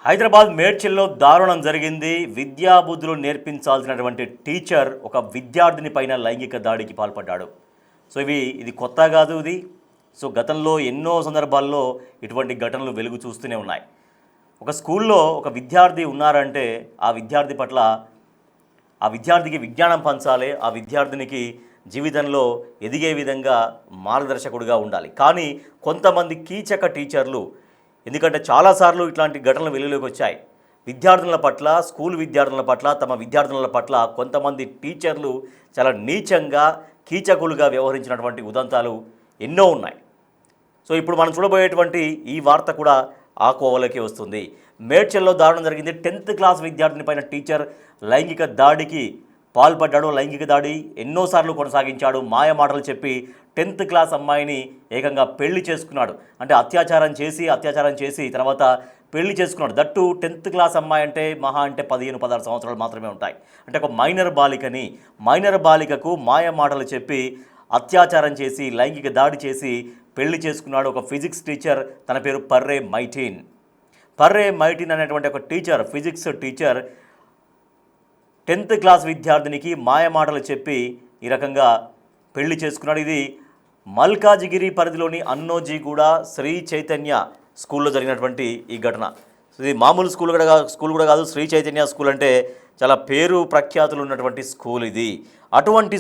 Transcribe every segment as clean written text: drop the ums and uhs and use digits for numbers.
హైదరాబాద్ మేడ్చల్లో దారుణం జరిగింది. విద్యాబుద్ధులు నేర్పించాల్సినటువంటి టీచర్ ఒక విద్యార్థిని పైన లైంగిక దాడికి పాల్పడ్డాడు. సో ఇది కొత్త కాదు. గతంలో ఎన్నో సందర్భాల్లో ఇటువంటి ఘటనలు వెలుగు చూస్తూనే ఉన్నాయి. ఒక స్కూల్లో ఒక విద్యార్థి ఉన్నారంటే ఆ విద్యార్థి పట్ల ఆ విద్యార్థికి విజ్ఞానం పంచాలి, ఆ విద్యార్థినికి జీవితంలో ఎదిగే విధంగా మార్గదర్శకుడిగా ఉండాలి. కానీ కొంతమంది కీచక టీచర్లు, ఎందుకంటే చాలాసార్లు ఇట్లాంటి ఘటనలు వెలుగులోకి వచ్చాయి. విద్యార్థుల పట్ల, స్కూల్ విద్యార్థుల పట్ల, తమ విద్యార్థుల పట్ల కొంతమంది టీచర్లు చాలా నీచంగా, కీచకులుగా వ్యవహరించినటువంటి ఉదంతాలు ఎన్నో ఉన్నాయి. సో ఇప్పుడు మనం చూడబోయేటువంటి ఈ వార్త కూడా ఆ కోవలోకి వస్తుంది. మేడ్చల్లో దారుణం జరిగింది. 10th క్లాస్ విద్యార్థిని పైన టీచర్ లైంగిక దాడికి పాల్పడ్డాడు. లైంగిక దాడి ఎన్నోసార్లు కొనసాగించాడు. మాయ మాటలు చెప్పి 10th క్లాస్ అమ్మాయిని ఏకంగా పెళ్లి చేసుకున్నాడు. అంటే అత్యాచారం చేసి తర్వాత పెళ్లి చేసుకున్నాడు. దట్టు 10th క్లాస్ అమ్మాయి అంటే మహా అంటే 15-16 సంవత్సరాలు మాత్రమే ఉంటాయి. అంటే ఒక మైనర్ బాలికకు మాయ మాటలు చెప్పి అత్యాచారం చేసి లైంగిక దాడి చేసి పెళ్లి చేసుకున్నాడు. ఒక ఫిజిక్స్ టీచర్, తన పేరు పర్రే మైటీన్ అనేటువంటి ఒక teacher, physics teacher 10th class విద్యార్థినికి మాయమాటలు చెప్పి ఈ రకంగా పెళ్లి చేసుకున్నాడు. ఇది మల్కాజిగిరి పరిధిలోని అన్నోజీగూడ శ్రీ చైతన్య స్కూల్లో జరిగినటువంటి ఈ ఘటన. ఇది మామూలు స్కూల్ కూడా కాదు. శ్రీ చైతన్య స్కూల్ అంటే చాలా పేరు ప్రఖ్యాతులు ఉన్నటువంటి స్కూల్ ఇది. అటువంటి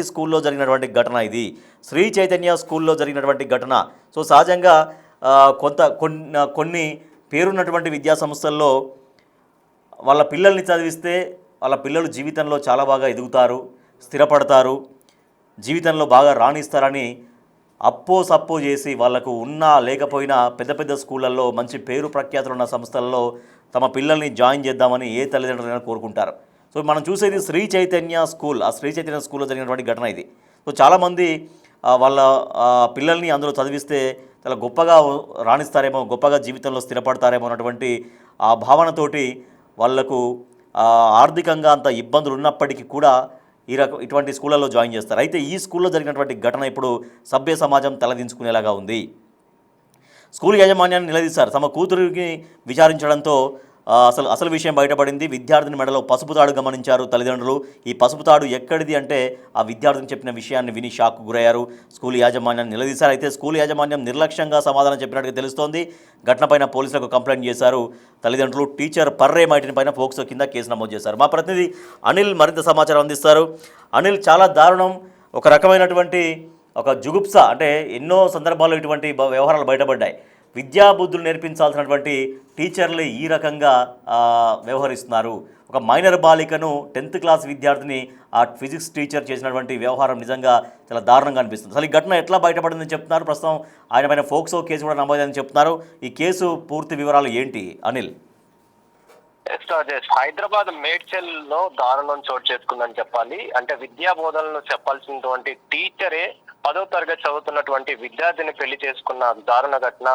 స్కూల్లో జరిగినటువంటి ఘటన ఇది. శ్రీ చైతన్య స్కూల్లో జరిగినటువంటి ఘటన. సో సహజంగా కొన్ని పేరున్నటువంటి విద్యా సంస్థల్లో వాళ్ళ పిల్లల్ని చదివిస్తే వాళ్ళ పిల్లలు జీవితంలో చాలా బాగా ఎదుగుతారు, స్థిరపడతారు, జీవితంలో బాగా రాణిస్తారని సప్పో చేసి వాళ్ళకు ఉన్నా లేకపోయినా పెద్ద స్కూళ్ళల్లో మంచి పేరు ప్రఖ్యాతులు ఉన్న సంస్థల్లో తమ పిల్లల్ని జాయిన్ చేద్దామని ఏ తల్లిదండ్రులైనా కోరుకుంటారు. సో మనం చూసేది శ్రీ చైతన్య స్కూల్. ఆ శ్రీ చైతన్య స్కూల్లో జరిగినటువంటి ఘటన ఇది. సో చాలామంది వాళ్ళ పిల్లల్ని అందులో చదివిస్తే చాలా గొప్పగా రాణిస్తారేమో, గొప్పగా జీవితంలో స్థిరపడతారేమో అన్నటువంటి ఆ భావనతోటి వాళ్లకు ఆర్థికంగా అంత ఇబ్బందులు ఉన్నప్పటికీ కూడా ఇటువంటి స్కూళ్ళల్లో జాయిన్ చేస్తారు. అయితే ఈ స్కూల్లో జరిగినటువంటి ఘటన ఇప్పుడు సభ్య సమాజం తలదించుకునేలాగా ఉంది. స్కూల్ యాజమాన్యాన్ని నిలదీశారు. తమ కూతురికి విచారించడంతో అసలు విషయం బయటపడింది. విద్యార్థిని మెడలో పసుపు తాడు గమనించారు తల్లిదండ్రులు. ఈ పసుపు తాడు ఎక్కడిది అంటే ఆ విద్యార్థిని చెప్పిన విషయాన్ని విని షాక్కు గురయ్యారు. స్కూల్ యాజమాన్యాన్ని నిలదీశారు. అయితే స్కూల్ యాజమాన్యం నిర్లక్ష్యంగా సమాధానం చెప్పినట్టుగా తెలుస్తోంది. ఘటనపైన పోలీసులకు కంప్లైంట్ చేశారు తల్లిదండ్రులు. టీచర్ పర్రే మైటీన్ పైన పోక్సో కింద కేసు నమోదు చేశారు. మా ప్రతినిధి అనిల్ మరింత సమాచారం అందిస్తారు. అనిల్, చాలా దారుణం, ఒక రకమైనటువంటి ఒక జుగుప్స. అంటే ఎన్నో సందర్భాల్లో ఇటువంటి వ్యవహారాలు బయటపడ్డాయి. విద్యాబుద్ధులు నేర్పించాల్సినటువంటి టీచర్లు ఈ రకంగా వ్యవహరిస్తున్నారు. ఒక మైనర్ బాలికను 10th క్లాస్ విద్యార్థిని ఆ ఫిజిక్స్ టీచర్ చేసినటువంటి వ్యవహారం నిజంగా చాలా దారుణంగా అనిపిస్తుంది. అసలు ఈ ఘటన ఎట్లా బయటపడిందని చెప్తున్నారు. ప్రస్తుతం ఆయన పైన ఫోక్సో కేసు కూడా నమోదని చెప్తున్నారు. ఈ కేసు పూర్తి వివరాలు ఏంటి అనిల్? హైదరాబాద్ మేడ్చల్లో దారుణం చోటు చేసుకుందని చెప్పాలి. అంటే విద్యా బోధనలు చెప్పాల్సినటువంటి టీచరే 10వ తరగతి చదువుతున్నటువంటి విద్యార్థిని పెళ్లి చేసుకున్న దారుణ ఘటన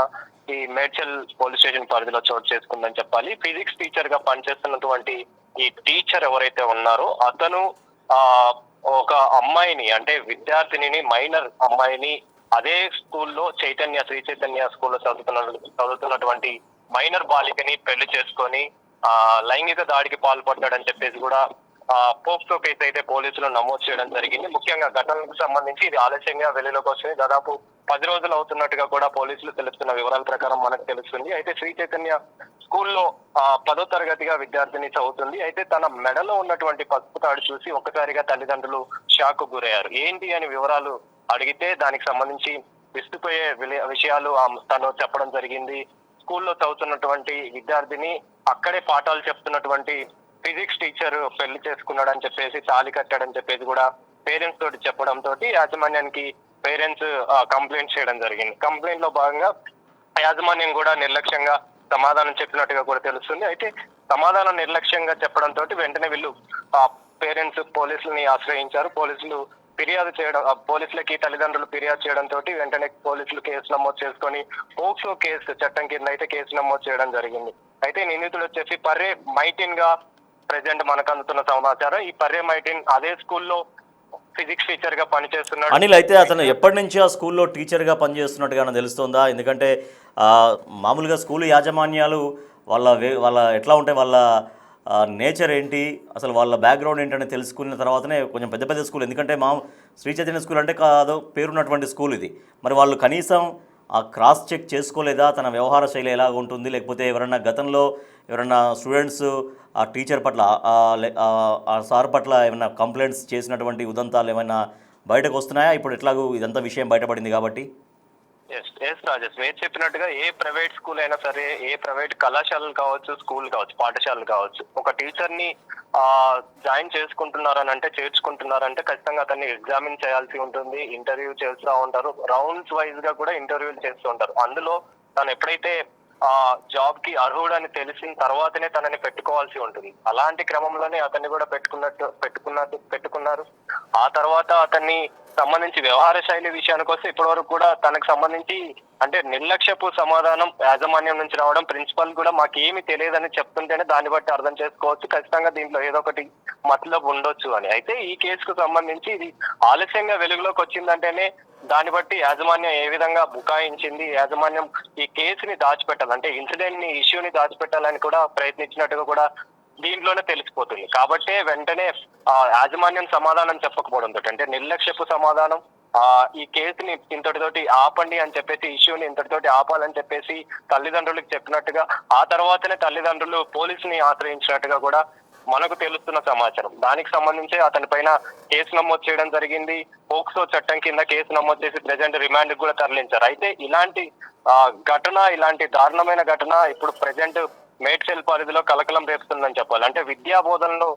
ఈ మేడ్చల్ పోలీస్ స్టేషన్ పరిధిలో చోటు చేసుకుందని చెప్పాలి. ఫిజిక్స్ టీచర్ గా పనిచేస్తున్నటువంటి ఈ టీచర్ ఎవరైతే ఉన్నారో అతను ఒక అమ్మాయిని, అంటే విద్యార్థిని, మైనర్ అమ్మాయిని అదే స్కూల్లో శ్రీ చైతన్య స్కూల్లో చదువుతున్నటువంటి మైనర్ బాలికని పెళ్లి చేసుకొని లైంగిక దాడికి పాల్పడ్డాడని చెప్పేసి కూడా పోక్సో కేసు అయితే పోలీసులు నమోదు చేయడం జరిగింది. ముఖ్యంగా ఘటనకు సంబంధించి ఇది ఆలస్యంగా వెలుగులోకి వస్తుంది. దాదాపు 10 రోజులు అవుతున్నట్టుగా కూడా పోలీసులు తెలుస్తున్న వివరాల ప్రకారం మనకు తెలుస్తుంది. అయితే శ్రీ చైతన్య స్కూల్లో 10వ తరగతిగా విద్యార్థిని చదువుతుంది. అయితే తన మెడలో ఉన్నటువంటి పసుపు తాడు చూసి ఒక్కసారిగా తల్లిదండ్రులు షాక్ గురయ్యారు. ఏంటి అని వివరాలు అడిగితే దానికి సంబంధించి విస్తుపోయే విషయాలు తను చెప్పడం జరిగింది. స్కూల్లో చదువుతున్నటువంటి విద్యార్థిని అక్కడే పాఠాలు చెప్తున్నటువంటి ఫిజిక్స్ టీచర్ పెళ్లి చేసుకున్నాడని చెప్పేసి, తాళి కట్టాడని చెప్పేసి కూడా పేరెంట్స్ తోటి చెప్పడంతో యాజమాన్యానికి పేరెంట్స్ కంప్లైంట్ చేయడం జరిగింది. కంప్లైంట్ లో భాగంగా యాజమాన్యం కూడా నిర్లక్ష్యంగా సమాధానం చెప్పినట్టుగా కూడా తెలుస్తుంది. అయితే సమాధానం నిర్లక్ష్యంగా చెప్పడంతో వెంటనే వీళ్ళు పేరెంట్స్ పోలీసులని ఆశ్రయించారు. పోలీసులకి తల్లిదండ్రులు ఫిర్యాదు చేయడంతో వెంటనే పోలీసులు కేసు నమోదు చేసుకొని పోక్సో కేసు చట్టం కింద అయితే కేసు నమోదు చేయడం జరిగింది. అయితే నిందితుడు వచ్చేసి పర్రే మైటీన్ గా ప్రెసెంట్ మనకు అందుతున్న సమాచారం. ఈ పర్రే మైటీన్ అదే స్కూల్లో ఫిజిక్స్ టీచర్ గా పనిచేస్తున్నాడు. అనిల్, అయితే అతను ఎప్పటి నుంచి ఆ స్కూల్లో టీచర్ గా పనిచేస్తున్నట్టుగా తెలుస్తుందా? ఎందుకంటే మామూలుగా స్కూల్ యాజమాన్యాలు వాళ్ళ ఎట్లా ఉంటాయి, వాళ్ళ నేచర్ ఏంటి, అసలు వాళ్ళ బ్యాక్గ్రౌండ్ ఏంటని తెలుసుకున్న తర్వాతనే కొంచెం పెద్ద పెద్ద స్కూల్, ఎందుకంటే మా శ్రీ చైతన్య స్కూల్ అంటే కాదో పేరున్నటువంటి స్కూల్ ఇది. మరి వాళ్ళు కనీసం ఆ క్రాస్ చెక్ చేసుకోలేదా, తన వ్యవహార శైలి ఎలాగ ఉంటుంది, లేకపోతే ఎవరన్నా గతంలో ఎవరన్నా స్టూడెంట్స్ ఆ టీచర్ పట్ల ఆ సార్ పట్ల ఏమైనా కంప్లైంట్స్ చేసినటువంటి ఉదంతాలు ఏమైనా బయటకు వస్తున్నాయా? ఇప్పుడు ఎట్లాగూ ఇదంతా విషయం బయటపడింది కాబట్టి. ఎస్ రాజేష్, మీరు చెప్పినట్టుగా ఏ ప్రైవేట్ స్కూల్ అయినా సరే, ఏ ప్రైవేట్ కళాశాలలు కావచ్చు, స్కూల్ కావచ్చు, పాఠశాలలు కావచ్చు, ఒక టీచర్ ని జాయిన్ చేసుకుంటున్నారనంటే, చేర్చుకుంటున్నారంటే ఖచ్చితంగా అతన్ని ఎగ్జామిన్ చేయాల్సి ఉంటుంది, ఇంటర్వ్యూ చేస్తూ ఉంటారు, రౌండ్స్ వైజ్ గా కూడా ఇంటర్వ్యూలు చేస్తూ ఉంటారు. అందులో తను ఎప్పుడైతే జాబ్ కి అర్హుడని తెలిసిన తర్వాతనే తనని పెట్టుకోవాల్సి ఉంటుంది. అలాంటి క్రమంలోనే అతన్ని కూడా పెట్టుకున్నారు. ఆ తర్వాత అతన్ని సంబంధించి వ్యవహార శైలి విషయానికి వస్తే ఇప్పటి వరకు కూడా తనకు సంబంధించి అంటే నిర్లక్ష్యపు సమాధానం యాజమాన్యం నుంచి రావడం, ప్రిన్సిపల్ కూడా మాకేమి తెలియదని చెప్తుంటేనే దాన్ని బట్టి అర్థం చేసుకోవచ్చు ఖచ్చితంగా దీంట్లో ఏదో ఒకటి మతలబు ఉండొచ్చు అని. అయితే ఈ కేసుకు సంబంధించి ఇది ఆలస్యంగా వెలుగులోకి వచ్చిందంటేనే దాన్ని బట్టి యాజమాన్యం ఏ విధంగా బుకాయించింది, యాజమాన్యం ఈ కేసుని దాచిపెట్టాలి అంటే ఇన్సిడెంట్ ని, ఇష్యూని దాచిపెట్టాలని కూడా ప్రయత్నించినట్టుగా కూడా దీంట్లోనే తెలిసిపోతుంది. కాబట్టే వెంటనే యాజమాన్యం సమాధానం చెప్పకపోవడంతో, అంటే నిర్లక్ష్యపు సమాధానం, ఈ కేసుని ఇంతటితోటి ఆపండి అని చెప్పేసి, ఇష్యూని ఇంతటితోటి ఆపాలని చెప్పేసి తల్లిదండ్రులకు చెప్పినట్టుగా, ఆ తర్వాతనే తల్లిదండ్రులు పోలీసుని ఆశ్రయించినట్టుగా కూడా మనకు తెలుస్తున్న సమాచారం. దానికి సంబంధించి అతని పైన కేసు నమోదు చేయడం జరిగింది. పోక్సో చట్టం కింద కేసు నమోదు చేసి ప్రెజెంట్ రిమాండ్ కూడా తరలించారు. అయితే ఇలాంటి ఇలాంటి దారుణమైన ఘటన ఇప్పుడు ప్రెజెంట్ మేడ్చల్ పరిధిలో కలకలం రేపుతుందని చెప్పాలి. అంటే విద్యా బోధనలో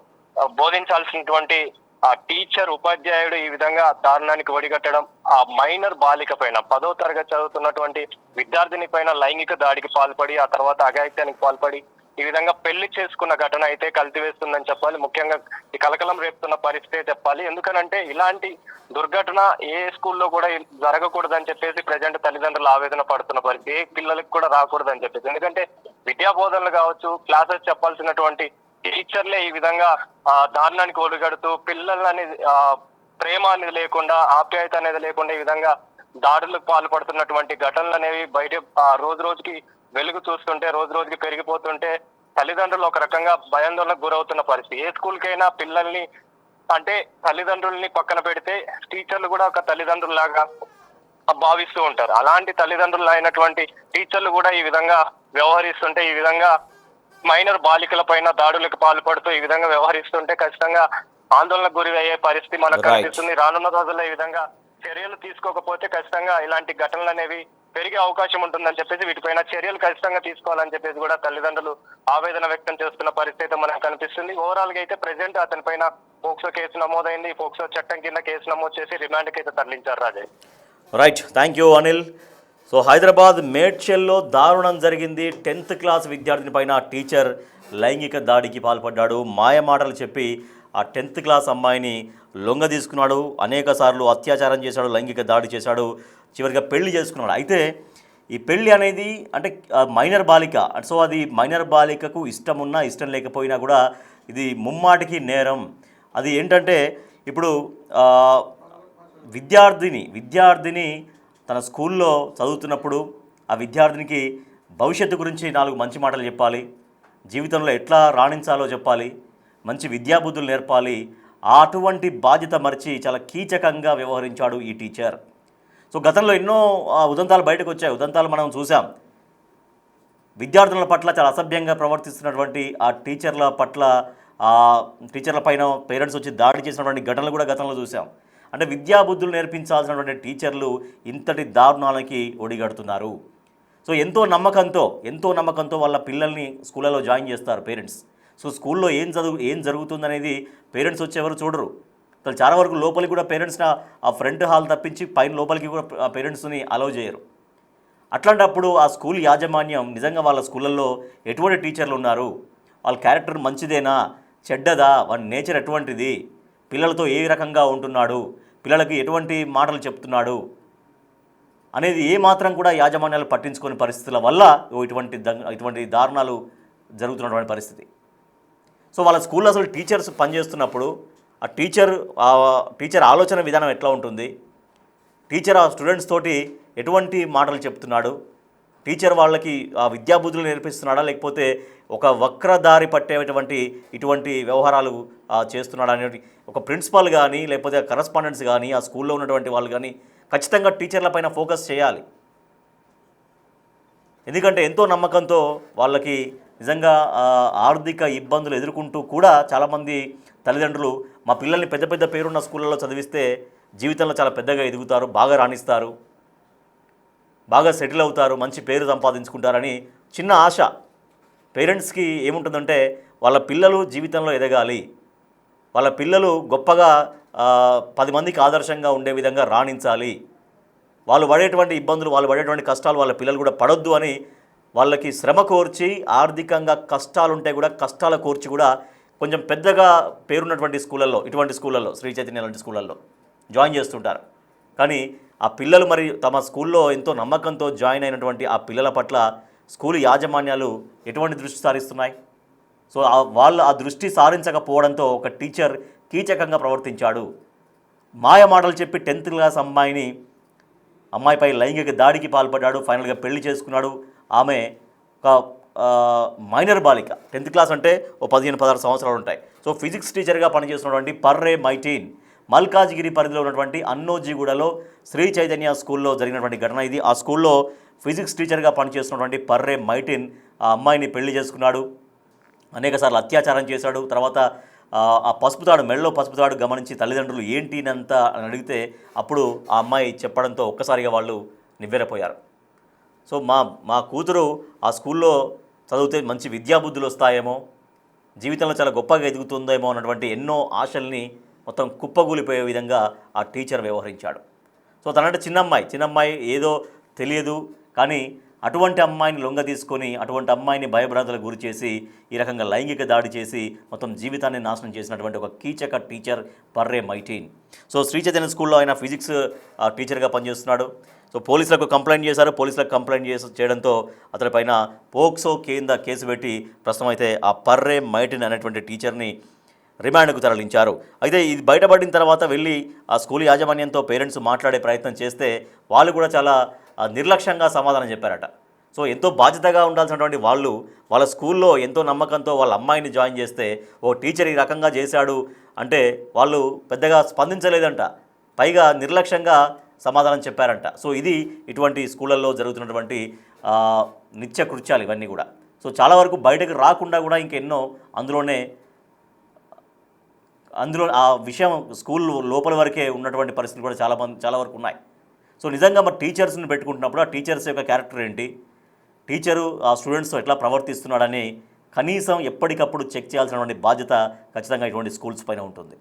బోధించాల్సినటువంటి ఆ టీచర్, ఉపాధ్యాయుడు ఈ విధంగా దారుణానికి ఒడిగట్టడం, ఆ మైనర్ బాలిక పైన 10వ తరగతి చదువుతున్నటువంటి విద్యార్థిని పైన లైంగిక దాడికి పాల్పడి, ఆ తర్వాత అఘాయిత్యానికి పాల్పడి ఈ విధంగా పెళ్లి చేసుకున్న ఘటన అయితే కలిసివేస్తుందని చెప్పాలి. ముఖ్యంగా ఈ కలకలం రేపుతున్న పరిస్థితే చెప్పాలి. ఎందుకనంటే ఇలాంటి దుర్ఘటన ఏ స్కూల్లో కూడా జరగకూడదని చెప్పేసి ప్రజెంట్ తల్లిదండ్రులు ఆవేదన పడుతున్న పరిస్థితి, ఏ పిల్లలకు కూడా రాకూడదని చెప్పేసి. ఎందుకంటే విద్యా బోధనలు కావచ్చు, క్లాసెస్ చెప్పాల్సినటువంటి టీచర్లే ఈ విధంగా దారుణానికి ఒడిగడుతూ పిల్లలని ప్రేమ అనేది లేకుండా, ఆప్యాయత అనేది లేకుండా ఈ విధంగా దాడులకు పాల్పడుతున్నటువంటి ఘటనలు అనేవి బయట రోజు రోజుకి వెలుగు చూస్తుంటే, రోజు రోజుకి పెరిగిపోతుంటే తల్లిదండ్రులు ఒక రకంగా భయాందోళనకు గురవుతున్న పరిస్థితి. ఏ స్కూల్కైనా పిల్లల్ని అంటే తల్లిదండ్రుల్ని పక్కన పెడితే టీచర్లు కూడా ఒక తల్లిదండ్రుల్లాగా భావిస్తూ ఉంటారు. అలాంటి తల్లిదండ్రులు అయినటువంటి టీచర్లు కూడా ఈ విధంగా వ్యవహరిస్తుంటే, ఈ విధంగా మైనర్ బాలికల పైన దాడులకు పాల్పడుతూ ఈ విధంగా వ్యవహరిస్తుంటే ఖచ్చితంగా ఆందోళనకు గురి అయ్యే పరిస్థితి మనకు కనిపిస్తుంది. రానున్న రోజుల్లో ఈ విధంగా చర్యలు తీసుకోకపోతే ఖచ్చితంగా ఇలాంటి ఘటనలు అనేవి పెరిగే అవకాశం ఉంటుందని చెప్పేసి, వీటిపైన చర్యలు ఖచ్చితంగా తీసుకోవాలని చెప్పేసి కూడా తల్లిదండ్రులు ఆవేదన వ్యక్తం చేస్తున్న పరిస్థితి మనకు కనిపిస్తుంది. ఓవరాల్ గా అయితే ప్రెసెంట్ అతని పైన పోక్సో కేసు నమోదైంది. పోక్సో చట్టం కింద కేసు నమోదు చేసి రిమాండ్కి అయితే తరలించారు. Rajesh. Right, thank you Anil. So Hyderabad మేడ్చల్లో దారుణం జరిగింది. 10th క్లాస్ విద్యార్థిని పైన టీచర్ లైంగిక దాడికి పాల్పడ్డాడు. మాయమాటలు చెప్పి ఆ 10th క్లాస్ అమ్మాయిని లొంగ తీసుకున్నాడు. అనేక సార్లు అత్యాచారం చేశాడు, లైంగిక దాడి చేశాడు, చివరిగా పెళ్లి చేసుకున్నాడు. అయితే ఈ పెళ్ళి అనేది అంటే మైనర్ బాలిక, సో అది మైనర్ బాలికకు ఇష్టం ఉన్నా ఇష్టం లేకపోయినా కూడా ఇది ముమ్మాటికి నేరం. అది ఏంటంటే ఇప్పుడు విద్యార్థిని తన స్కూల్లో చదువుతున్నప్పుడు ఆ విద్యార్థినికి భవిష్యత్తు గురించి 4 మంచి మాటలు చెప్పాలి, జీవితంలో ఎట్లా రాణించాలో చెప్పాలి, మంచి విద్యాబుద్ధులు నేర్పాలి. అటువంటి బాధ్యత మరిచి చాలా కీచకంగా వ్యవహరించాడు ఈ టీచర్. సో గతంలో ఎన్నో ఉదంతాలు బయటకు వచ్చాయి, ఉదంతాలు మనం చూసాం. విద్యార్థుల పట్ల చాలా అసభ్యంగా ప్రవర్తిస్తున్నటువంటి ఆ టీచర్ల పైన పేరెంట్స్ వచ్చి దాడి చేసినటువంటి ఘటనలు కూడా గతంలో చూసాం. అంటే విద్యాబుద్ధులు నేర్పించాల్సినటువంటి టీచర్లు ఇంతటి దారుణాలకి ఒడిగడుతున్నారు. సో ఎంతో నమ్మకంతో వాళ్ళ పిల్లల్ని స్కూళ్ళలో జాయిన్ చేస్తారు పేరెంట్స్. సో స్కూల్లో ఏం జరుగుతుందనేది పేరెంట్స్ వచ్చేవారు చూడరు. అసలు చాలా వరకు లోపలికి కూడా పేరెంట్స్ని ఆ ఫ్రంట్ హాల్ తప్పించి పైన లోపలికి కూడా పేరెంట్స్ని అలౌ చేయరు. అట్లాంటప్పుడు ఆ స్కూల్ యాజమాన్యం నిజంగా వాళ్ళ స్కూళ్ళల్లో ఎటువంటి టీచర్లు ఉన్నారు, వాళ్ళ క్యారెక్టర్ మంచిదేనా చెడ్డదా, వాళ్ళ నేచర్ ఎటువంటిది, పిల్లలతో ఏ రకంగా ఉంటున్నాడు, పిల్లలకి ఎటువంటి మాటలు చెప్తున్నాడు అనేది ఏమాత్రం కూడా యాజమాన్యాలు పట్టించుకునే పరిస్థితుల వల్ల ఇటువంటి దారుణాలు జరుగుతున్నటువంటి పరిస్థితి. సో వాళ్ళ స్కూల్లో అసలు టీచర్స్ పనిచేస్తున్నప్పుడు ఆ టీచర్ ఆలోచన విధానం ఎట్లా ఉంటుంది, టీచర్ ఆ స్టూడెంట్స్ తోటి ఎటువంటి మాటలు చెప్తున్నాడు, టీచర్ వాళ్ళకి ఆ విద్యాబుద్ధులు నేర్పిస్తున్నాడా, లేకపోతే ఒక వక్రదారి పట్టేటువంటి ఇటువంటి వ్యవహారాలు చేస్తున్నాడా అనేది ఒక ప్రిన్సిపాల్ కానీ, లేకపోతే కరస్పాండెంట్స్ కానీ, ఆ స్కూల్లో ఉన్నటువంటి వాళ్ళు కానీ ఖచ్చితంగా టీచర్ల పైన ఫోకస్ చేయాలి. ఎందుకంటే ఎంతో నమ్మకంతో వాళ్ళకి నిజంగా ఆర్థిక ఇబ్బందులు ఎదుర్కొంటూ కూడా చాలామంది తల్లిదండ్రులు మా పిల్లల్ని పెద్ద పెద్ద పేరున్న స్కూళ్ళలో చదివిస్తే జీవితంలో చాలా పెద్దగా ఎదుగుతారు, బాగా రాణిస్తారు, బాగా సెటిల్ అవుతారు, మంచి పేరు సంపాదించుకుంటారని చిన్న ఆశ పేరెంట్స్కి ఏముంటుందంటే వాళ్ళ పిల్లలు జీవితంలో ఎదగాలి, వాళ్ళ పిల్లలు గొప్పగా 10 మందికి ఆదర్శంగా ఉండే విధంగా రాణించాలి, వాళ్ళు పడేటువంటి ఇబ్బందులు, వాళ్ళు పడేటువంటి కష్టాలు వాళ్ళ పిల్లలు కూడా పడొద్దు అని వాళ్ళకి శ్రమ కోర్చి, ఆర్థికంగా కష్టాలుంటే కూడా కష్టాల కోర్చి కూడా కొంచెం పెద్దగా పేరున్నటువంటి స్కూళ్ళల్లో, ఇటువంటి స్కూళ్ళల్లో, శ్రీ చైతన్య లాంటి స్కూళ్ళల్లో జాయిన్ చేస్తుంటారు. కానీ ఆ పిల్లలు మరి తమ స్కూల్లో ఎంతో నమ్మకంతో జాయిన్ అయినటువంటి ఆ పిల్లల పట్ల స్కూలు యాజమాన్యాలు ఎటువంటి దృష్టి సారిస్తున్నాయి? సో వాళ్ళు ఆ దృష్టి సారించకపోవడంతో ఒక టీచర్ కీచకంగా ప్రవర్తించాడు. మాయ మాటలు చెప్పి 10th క్లాస్ అమ్మాయిపై లైంగిక దాడికి పాల్పడ్డాడు. ఫైనల్గా పెళ్లి చేసుకున్నాడు. ఆమె ఒక మైనర్ బాలిక, 10th క్లాస్ అంటే ఓ 15-16 సంవత్సరాలు ఉంటాయి. సో ఫిజిక్స్ టీచర్గా పనిచేస్తున్నటువంటి పర్రే మైటీన్ మల్కాజ్గిరి పరిధిలో ఉన్నటువంటి అన్నోజీగూడలో శ్రీ చైతన్య స్కూల్లో జరిగినటువంటి ఘటన ఇది. ఆ స్కూల్లో ఫిజిక్స్ టీచర్గా పనిచేస్తున్నటువంటి పర్రే మైటీన్ ఆ అమ్మాయిని పెళ్లి చేసుకున్నాడు, అనేకసార్లు అత్యాచారం చేశాడు. తర్వాత ఆ పసుపుతాడు, మెడలో పసుపుతాడు గమనించి తల్లిదండ్రులు ఏంటినంత అని అడిగితే అప్పుడు ఆ అమ్మాయి చెప్పడంతో ఒక్కసారిగా వాళ్ళు నివ్వెరపోయారు. సో మా కూతురు ఆ స్కూల్లో చదివితే మంచి విద్యాబుద్ధులు వస్తాయేమో, జీవితంలో చాలా గొప్పగా ఎదుగుతుందేమో అన్నటువంటి ఎన్నో ఆశల్ని మొత్తం కుప్పగూలిపోయే విధంగా ఆ టీచర్ వ్యవహరించాడు. సో తనంటే చిన్నమ్మాయి ఏదో తెలియదు, కానీ అటువంటి అమ్మాయిని లొంగ తీసుకొని అటువంటి అమ్మాయిని భయభ్రాంతులకు గురి చేసి ఈ రకంగా లైంగిక దాడి చేసి మొత్తం జీవితాన్ని నాశనం చేసినటువంటి ఒక కీచక టీచర్ పర్రే మైటీన్. సో శ్రీ చైతన్య స్కూల్లో ఆయన ఫిజిక్స్ టీచర్గా పనిచేస్తున్నాడు. సో పోలీసులకు కంప్లైంట్ చేశారు. పోలీసులకు కంప్లైంట్ చేయడంతో అతడిపైన పోక్సో కింద కేసు పెట్టి ప్రస్తుతం అయితే ఆ పర్రే మైటీన్ అనేటువంటి టీచర్ని రిమాండ్కు తరలించారు. అయితే ఇది బయటపడిన తర్వాత వెళ్ళి ఆ స్కూల్ యాజమాన్యంతో పేరెంట్స్ మాట్లాడే ప్రయత్నం చేస్తే వాళ్ళు కూడా చాలా నిర్లక్ష్యంగా సమాధానం చెప్పారట. సో ఎంతో బాధ్యతగా ఉండాల్సినటువంటి వాళ్ళు వాళ్ళ స్కూల్లో ఎంతో నమ్మకంతో వాళ్ళ అమ్మాయిని జాయిన్ చేస్తే ఓ టీచర్ ఈ రకంగా చేశాడు అంటే వాళ్ళు పెద్దగా స్పందించలేదంట, పైగా నిర్లక్ష్యంగా సమాధానం చెప్పారంట. సో ఇది ఇటువంటి స్కూళ్ళల్లో జరుగుతున్నటువంటి నిత్య కృత్యాలు ఇవన్నీ కూడా. సో చాలా వరకు బయటకు రాకుండా కూడా ఇంకెన్నో అందులో ఆ విషయం స్కూల్ లోపల వరకే ఉన్నటువంటి పరిస్థితులు కూడా చాలా వరకు ఉన్నాయి. సో నిజంగా మరి టీచర్స్ని పెట్టుకుంటున్నప్పుడు ఆ టీచర్స్ యొక్క క్యారెక్టర్ ఏంటి, టీచరు ఆ స్టూడెంట్స్తో ఎట్లా ప్రవర్తిస్తున్నాడని కనీసం ఎప్పటికప్పుడు చెక్ చేయాల్సినటువంటి బాధ్యత ఖచ్చితంగా ఇటువంటి స్కూల్స్ పైన ఉంటుంది.